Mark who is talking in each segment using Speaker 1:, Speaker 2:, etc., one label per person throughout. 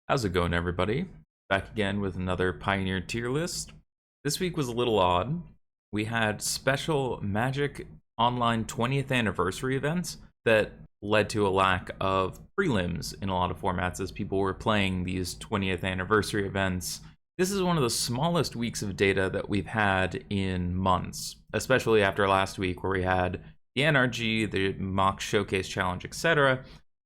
Speaker 1: How's it going, everybody? Back again with another Pioneer tier list. This week was a little odd. We had special Magic Online 20th anniversary events that led to a lack of prelims in a lot of formats as people were playing these 20th anniversary events. This is one of the smallest weeks of data that we've had in months, especially after last week where we had the NRG, the mock showcase challenge, etc.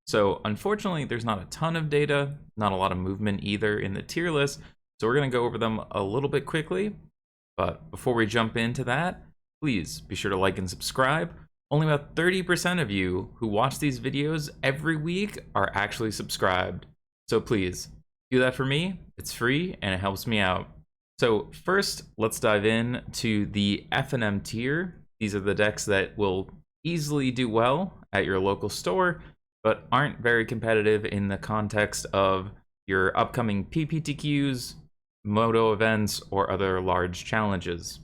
Speaker 1: So unfortunately, there's not a ton of data, not a lot of movement either in the tier list. So we're going to go over them a little bit quickly. But before we jump into that, please be sure to like and subscribe. Only about 30% of you who watch these videos every week are actually subscribed. So please do that for me. It's free and it helps me out. So first, let's dive in to the Fnm Tier. These are the decks that will easily do well at your local store, but aren't very competitive in the context of your upcoming PPTQs, Moto events, or other large challenges.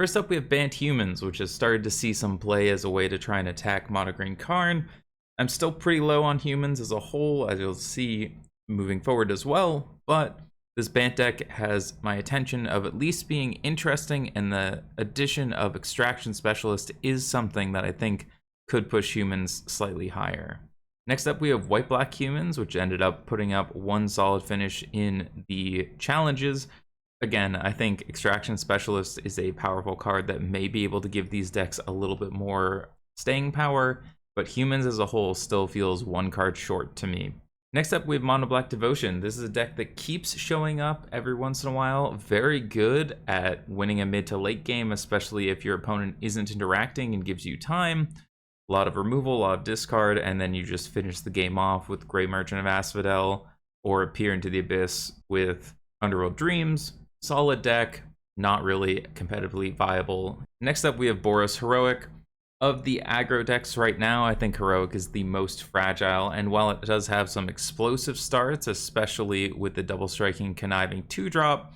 Speaker 1: First up, we have Bant Humans, which has started to see some play as a way to try and attack Mono Green Karn. I'm still pretty low on Humans as a whole, as you'll see moving forward as well, but this Bant deck has my attention of at least being interesting, and the addition of Extraction Specialist is something that I think could push Humans slightly higher. Next up, we have White-Black Humans, which ended up putting up one solid finish in the challenges. Again, I think Extraction Specialist is a powerful card that may be able to give these decks a little bit more staying power, but Humans as a whole still feels one card short to me. Next up, we have Monoblack Devotion. This is a deck that keeps showing up every once in a while. Very good at winning a mid to late game, especially if your opponent isn't interacting and gives you time. A lot of removal, a lot of discard, and then you just finish the game off with Grey Merchant of Asphodel or Peer into the Abyss with Underworld Dreams. Solid deck, not really competitively viable. Next up, we have Boros Heroic. Of the aggro decks right now, I think Heroic is the most fragile, and while it does have some explosive starts, especially with the double striking conniving 2-drop,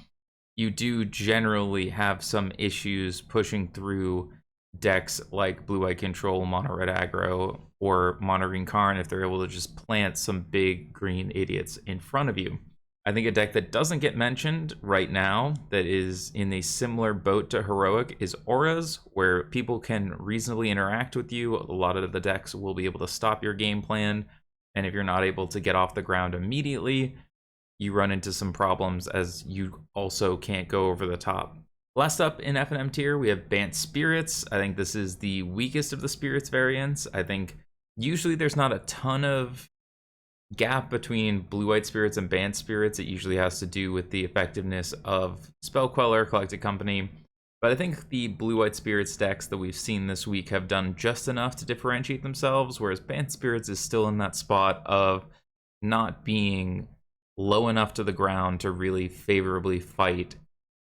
Speaker 1: you do generally have some issues pushing through decks like Blue-White Control, Monoraid Aggro, or Mono Green Karn if they're able to just plant some big green idiots in front of you. I think a deck that doesn't get mentioned right now that is in a similar boat to Heroic is Auras, where people can reasonably interact with you. A lot of the decks will be able to stop your game plan, and if you're not able to get off the ground immediately, you run into some problems as you also can't go over the top. Last up in Fnm Tier, we have Bant Spirits. I think this is the weakest of the Spirits variants. I think usually there's not a ton of gap between Blue-White Spirits and Bant Spirits. It usually has to do with the effectiveness of Spell Queller, Collected Company. But I think the Blue-White Spirits decks that we've seen this week have done just enough to differentiate themselves, whereas Bant Spirits is still in that spot of not being low enough to the ground to really favorably fight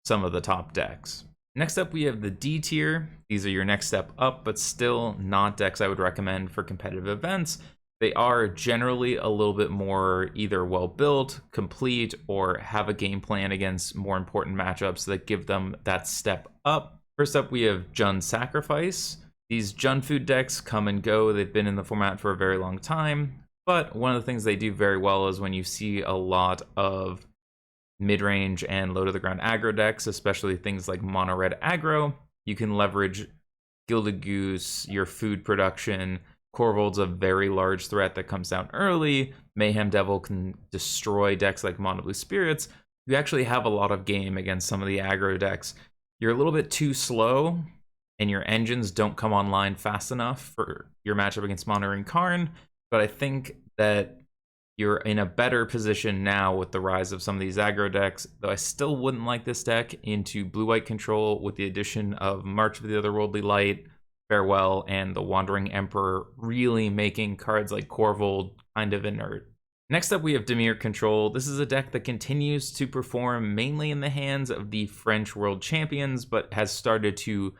Speaker 1: some of the top decks. Next up, we have the D tier. These are your next step up, but still not decks I would recommend for competitive events. They are generally a little bit more either well built, complete, or have a game plan against more important matchups that give them that step up. First up, we have Jund Sacrifice. These Jund food decks come and go. They've been in the format for a very long time, but one of the things they do very well is when you see a lot of mid-range and low-to-the-ground aggro decks, especially things like Monoraid Aggro, you can leverage Gilded Goose, your food production. Corvold's a very large threat that comes down early. Mayhem Devil can destroy decks like Mono Blue Spirits. You actually have a lot of game against some of the aggro decks. You're a little bit too slow, and your engines don't come online fast enough for your matchup against Mono Green Karn, but I think that you're in a better position now with the rise of some of these aggro decks, though I still wouldn't like this deck into Blue-White Control with the addition of March of the Otherworldly Light, Farewell, and the Wandering Emperor really making cards like Corvold kind of inert. Next up, we have Demere Control. This is a deck that continues to perform mainly in the hands of the French World Champions, but has started to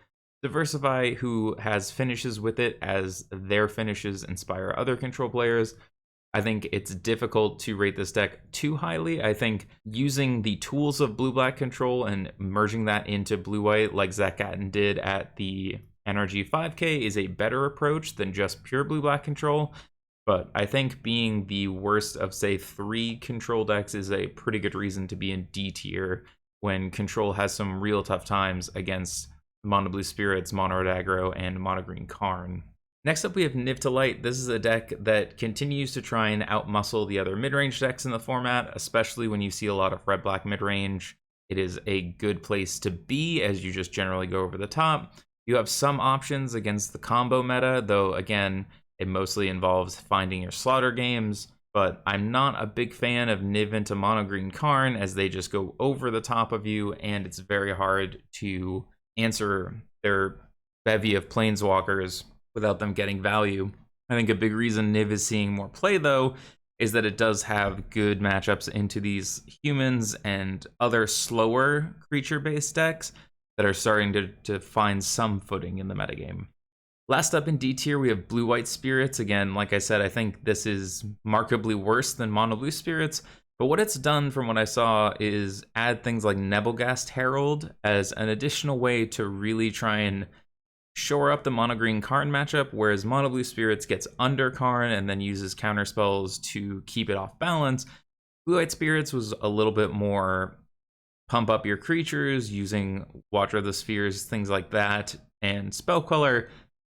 Speaker 1: diversify who has finishes with it as their finishes inspire other control players. I think it's difficult to rate this deck too highly. I think using the tools of Blue-Black Control and merging that into Blue-White like Zach Gatton did at the NRG 5K is a better approach than just pure Blue-Black Control. But I think being the worst of, say, 3 control decks is a pretty good reason to be in D tier when control has some real tough times against Mono Blue Spirits, Monoraid Aggro, and Mono Green Karn. Next up, we have Niv to Light. This is a deck that continues to try and outmuscle the other mid-range decks in the format, especially when you see a lot of red-black mid-range. It is a good place to be as you just generally go over the top. You have some options against the combo meta, though again, it mostly involves finding your slaughter games, but I'm not a big fan of Niv into Mono Green Karn as they just go over the top of you, and it's very hard to answer their bevy of planeswalkers without them getting value. I think a big reason Niv is seeing more play, though, is that it does have good matchups into these humans and other slower creature-based decks that are starting to find some footing in the metagame. Last up in D tier, we have Blue-White Spirits. Again, like I said, I think this is markedly worse than Mono Blue Spirits, but what it's done from what I saw is add things like Nebelgast Herald as an additional way to really try and shore up the Mono Green Karn matchup, whereas Mono Blue Spirits gets under Karn and then uses counter spells to keep it off balance. Blue-White Spirits was a little bit more pump up your creatures using Watcher of the Spheres, things like that, and Spell Queller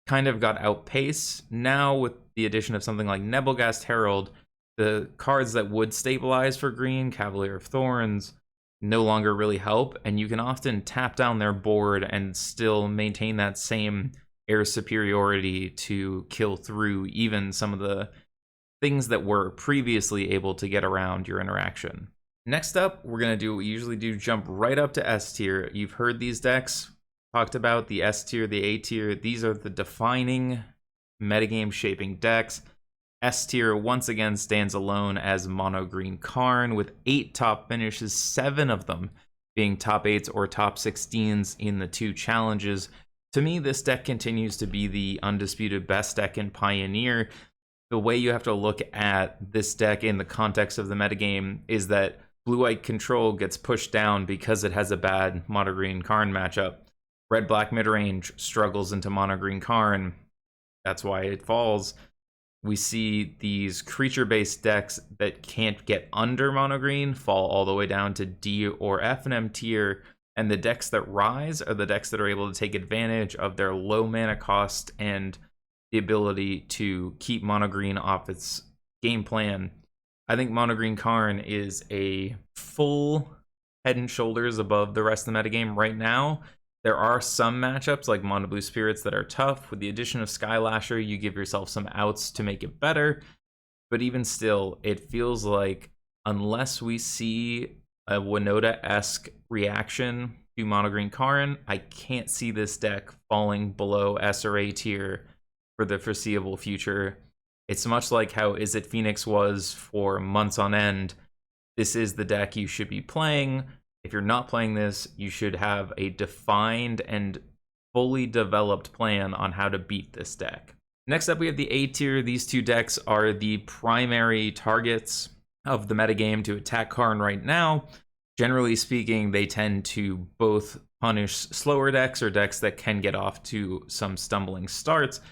Speaker 1: kind of got outpaced. Now with the addition of something like Nebelgast Herald, the cards that would stabilize for green, Cavalier of Thorns, no longer really help, and you can often tap down their board and still maintain that same air superiority to kill through even some of the things that were previously able to get around your interaction. Next up, we're going to do what we usually do, jump right up to S tier. You've heard these decks talked about, the S tier, the A tier. These are the defining metagame shaping decks. S tier once again stands alone as Mono Green Karn with 8 top finishes, 7 of them being top 8s or top 16s in the 2 challenges. To me, this deck continues to be the undisputed best deck in Pioneer. The way you have to look at this deck in the context of the metagame is that Blue-White Control gets pushed down because it has a bad Mono Green Karn matchup. Red-Black midrange struggles into Mono Green Karn. That's why it falls. We see these creature-based decks that can't get under Mono Green fall all the way down to D or Fnm tier, and the decks that rise are the decks that are able to take advantage of their low mana cost and the ability to keep Mono Green off its game plan. I think Mono Green Karn is a full head and shoulders above the rest of the metagame right now. There are some matchups like Mono Blue Spirits that are tough. With the addition of Skylasher, you give yourself some outs to make it better. But even still, it feels like unless we see a Winota-esque reaction to Mono Green Karn, I can't see this deck falling below S or A tier for the foreseeable future. It's much like how Izzet Phoenix was for months on end. This is the deck you should be playing. If you're not playing this, you should have a defined and fully developed plan on how to beat this deck. Next up, we have the A tier. These 2 decks are the primary targets of the metagame to attack Karn right now. Generally speaking, they tend to both punish slower decks or decks that can get off to some stumbling starts.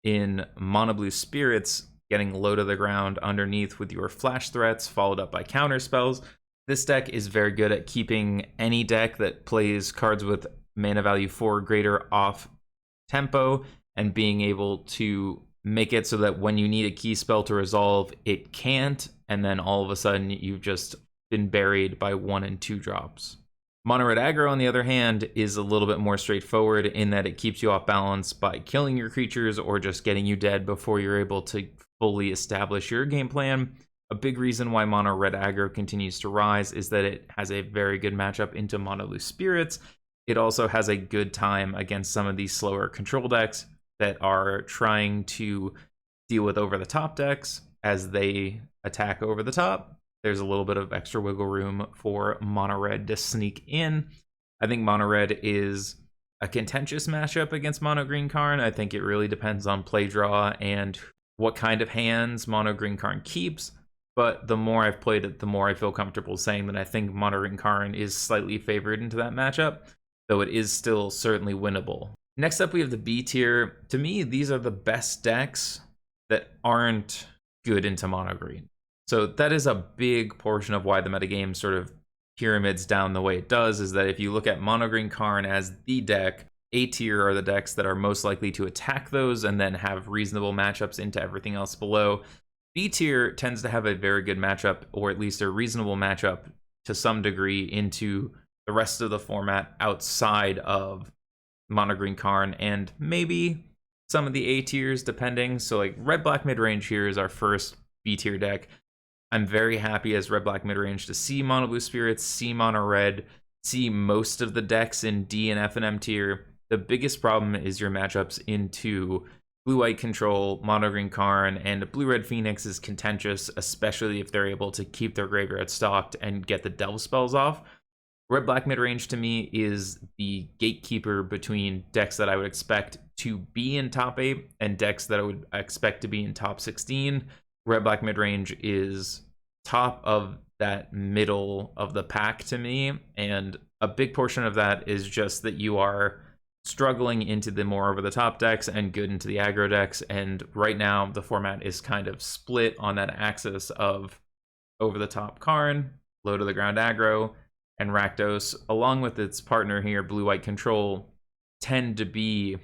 Speaker 1: In Mono Blue Spirits, getting low to the ground underneath with your flash threats followed up by counter spells. This deck is very good at keeping any deck that plays cards with mana value 4 or greater off tempo and being able to make it so that when you need a key spell to resolve, it can't, and then all of a sudden you've just been buried by 1 and 2 drops. Monoraid Aggro, on the other hand, is a little bit more straightforward in that it keeps you off balance by killing your creatures or just getting you dead before you're able to fully establish your game plan. A big reason why Monoraid Aggro continues to rise is that it has a very good matchup into Mono Blue Spirits. It also has a good time against some of these slower control decks that are trying to deal with over-the-top decks as they attack over the top. There's a little bit of extra wiggle room for Monoraid to sneak in. I think Monoraid is a contentious matchup against Mono Green Karn. I think it really depends on play draw and what kind of hands Mono Green Karn keeps. But the more I've played it, the more I feel comfortable saying that I think Mono Green Karn is slightly favored into that matchup, though it is still certainly winnable. Next up, we have the B tier. To me, these are the best decks that aren't good into mono green. So that is a big portion of why the metagame sort of pyramids down the way it does, is that if you look at mono green Karn as the deck, A tier are the decks that are most likely to attack those and then have reasonable matchups into everything else below. B tier tends to have a very good matchup, or at least a reasonable matchup to some degree, into the rest of the format outside of mono green Karn and maybe some of the A tiers depending. So like red black midrange here is our first B tier deck. I'm very happy as red black midrange to see mono blue spirits, see mono red, see most of the decks in D and Fnm tier. The biggest problem is your matchups into blue-white control, mono-green Karn, and blue-red Phoenix is contentious, especially if they're able to keep their graveyard stocked and get the delve spells off. Red-black midrange to me is the gatekeeper between decks that I would expect to be in top 8 and decks that I would expect to be in top 16. Red-black midrange is top of that middle of the pack to me, and a big portion of that is just that you are struggling into the more over-the-top decks and good into the aggro decks, and right now the format is kind of split on that axis of over-the-top Karn, low-to-the-ground aggro, and Rakdos, along with its partner here, blue-white control, tend to be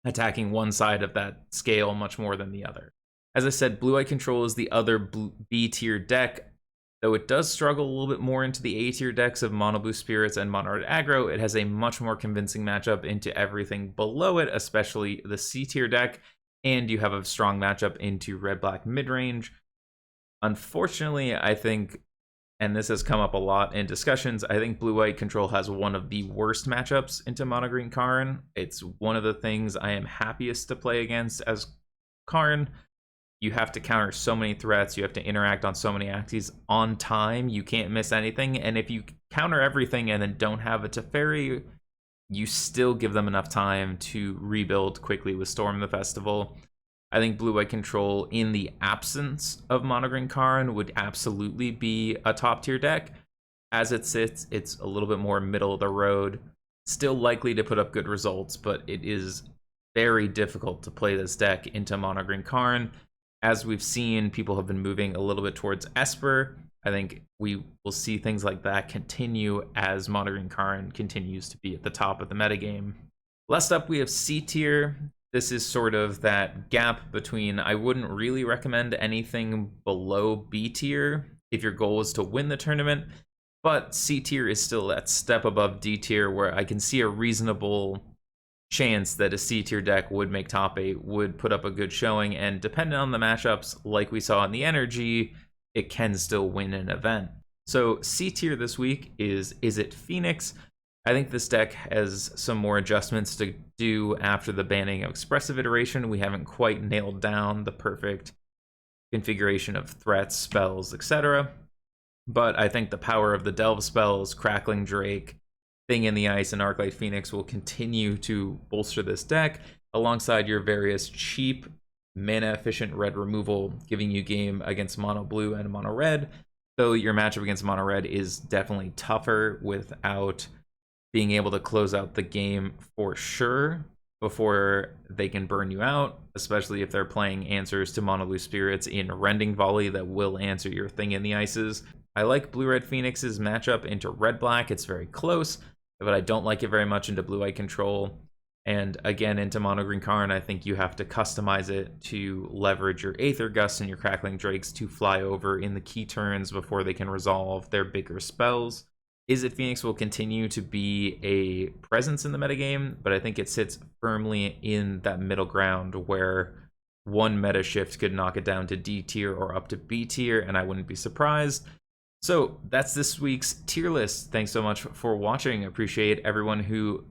Speaker 1: attacking one side of that scale much more than the other. As I said, blue-white control is the other B-tier deck. Though it does struggle a little bit more into the A-tier decks of Mono Blue Spirits and Monoraid Aggro, it has a much more convincing matchup into everything below it, especially the C-tier deck, and you have a strong matchup into Red-Black Midrange. Unfortunately, I think, and this has come up a lot in discussions, I think Blue-White Control has one of the worst matchups into Mono Green Karn. It's one of the things I am happiest to play against as Karn. You have to counter so many threats, you have to interact on so many axes on time, you can't miss anything, and if you counter everything and then don't have a Teferi, you still give them enough time to rebuild quickly with Storm the Festival. I think Blue-White Control, in the absence of Mono Green Karn, would absolutely be a top tier deck. As it sits, it's a little bit more middle of the road, still likely to put up good results, but it is very difficult to play this deck into Mono Green Karn. As we've seen, people have been moving a little bit towards Esper. I think we will see things like that continue as Mono Green Karn continues to be at the top of the metagame. Last up, we have C tier. This is sort of that gap between, I wouldn't really recommend anything below B tier if your goal is to win the tournament, but C tier is still that step above D tier where I can see a reasonable chance that a C tier deck would make top 8, would put up a good showing, and depending on the matchups, like we saw in the Energy, it can still win an event. So C tier this week is it Phoenix? I think this deck has some more adjustments to do after the banning of Expressive iteration. We haven't quite nailed down the perfect configuration of threats, spells, etc. But I think the power of the Delve spells, Crackling Drake, Thing in the Ice, and Arclight Phoenix will continue to bolster this deck alongside your various cheap mana efficient red removal, giving you game against mono blue and mono red, though your matchup against mono red is definitely tougher without being able to close out the game for sure before they can burn you out, especially if they're playing answers to mono blue spirits in Rending Volley that will answer your Thing in the Ices. I like blue-red Phoenix's matchup into red-black. It's very close, but I don't like it very much into blue-white control. And again, into Mono Green Karn, I think you have to customize it to leverage your Aether Gust and your Crackling Drakes to fly over in the key turns before they can resolve their bigger spells. Izzet Phoenix will continue to be a presence in the metagame, but I think it sits firmly in that middle ground where one meta shift could knock it down to D tier or up to B tier, and I wouldn't be surprised. So that's this week's tier list. Thanks so much for watching. I appreciate everyone who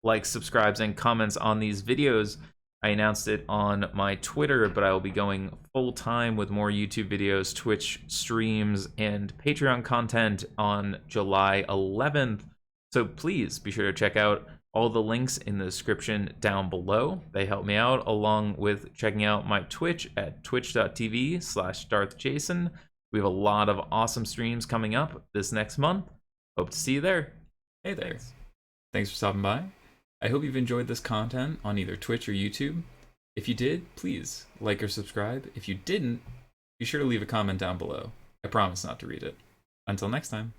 Speaker 1: likes, subscribes, and comments on these videos. I announced it on my Twitter, but I will be going full-time with more YouTube videos, Twitch streams, and Patreon content on July 11th. So please be sure to check out all the links in the description down below. They help me out, along with checking out my Twitch at twitch.tv/darthjacen. We have a lot of awesome streams coming up this next month. Hope to see you there. Hey there. Thanks for stopping by. I hope you've enjoyed this content on either Twitch or YouTube. If you did, please like or subscribe. If you didn't, be sure to leave a comment down below. I promise not to read it. Until next time.